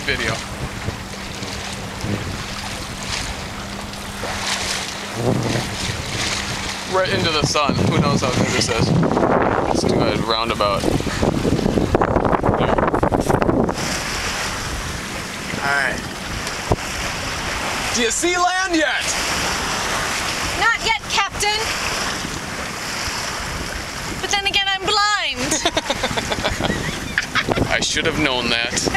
video. Right into the sun. Who knows how good this is? Let's do a roundabout. There. Alright. Do you see land yet? Not yet, Captain. But then again, I'm blind. I should have known that.